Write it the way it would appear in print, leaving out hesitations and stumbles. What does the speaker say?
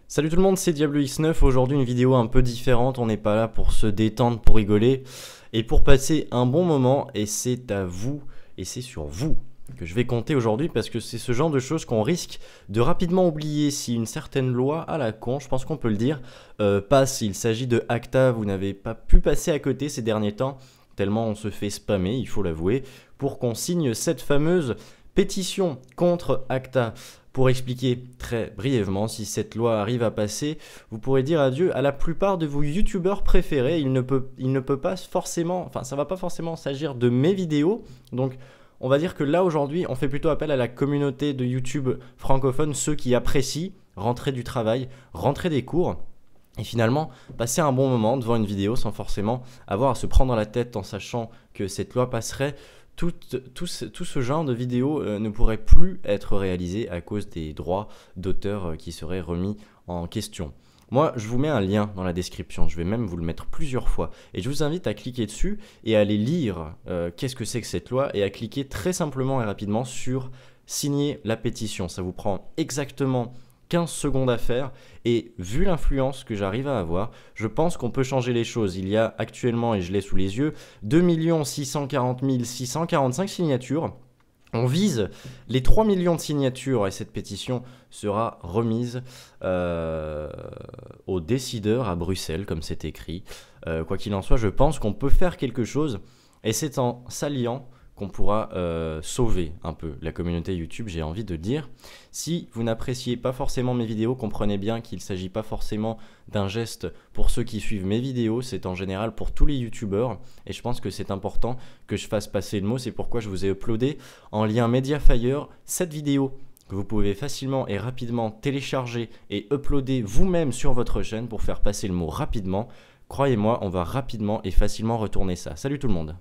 Salut tout le monde, c'est Diablo X9. Aujourd'hui, une vidéo un peu différente. On n'est pas là pour se détendre, pour rigoler et pour passer un bon moment. Et c'est à vous et c'est sur vous que je vais compter aujourd'hui parce que c'est ce genre de choses qu'on risque de rapidement oublier si une certaine loi à la con, je pense qu'on peut le dire, passe. Il s'agit de ACTA. Vous n'avez pas pu passer à côté ces derniers temps, tellement on se fait spammer, il faut l'avouer, pour qu'on signe cette fameuse pétition contre ACTA. Pour expliquer très brièvement, si cette loi arrive à passer, vous pourrez dire adieu à la plupart de vos youtubeurs préférés. Il ne peut pas forcément, enfin ça va pas forcément s'agir de mes vidéos. Donc on va dire que là aujourd'hui, on fait plutôt appel à la communauté de YouTube francophone, ceux qui apprécient rentrer du travail, rentrer des cours. Et finalement, passer un bon moment devant une vidéo sans forcément avoir à se prendre la tête en sachant que cette loi passerait. Tout ce genre de vidéos ne pourrait plus être réalisé à cause des droits d'auteur qui seraient remis en question. Moi, je vous mets un lien dans la description, je vais même vous le mettre plusieurs fois. Et je vous invite à cliquer dessus et à aller lire qu'est-ce que c'est que cette loi et à cliquer très simplement et rapidement sur signer la pétition. Ça vous prend exactement 15 secondes à faire et vu l'influence que j'arrive à avoir, je pense qu'on peut changer les choses. Il y a actuellement, et je l'ai sous les yeux, 2 640 645 signatures. On vise les 3 millions de signatures et cette pétition sera remise aux décideurs à Bruxelles, comme c'est écrit. Quoi qu'il en soit, je pense qu'on peut faire quelque chose et c'est en s'alliant qu'on pourra sauver un peu la communauté YouTube, j'ai envie de dire. Si vous n'appréciez pas forcément mes vidéos, comprenez bien qu'il ne s'agit pas forcément d'un geste pour ceux qui suivent mes vidéos, c'est en général pour tous les YouTubeurs, et je pense que c'est important que je fasse passer le mot, c'est pourquoi je vous ai uploadé en lien Mediafire cette vidéo que vous pouvez facilement et rapidement télécharger et uploader vous-même sur votre chaîne pour faire passer le mot rapidement. Croyez-moi, on va rapidement et facilement retourner ça. Salut tout le monde!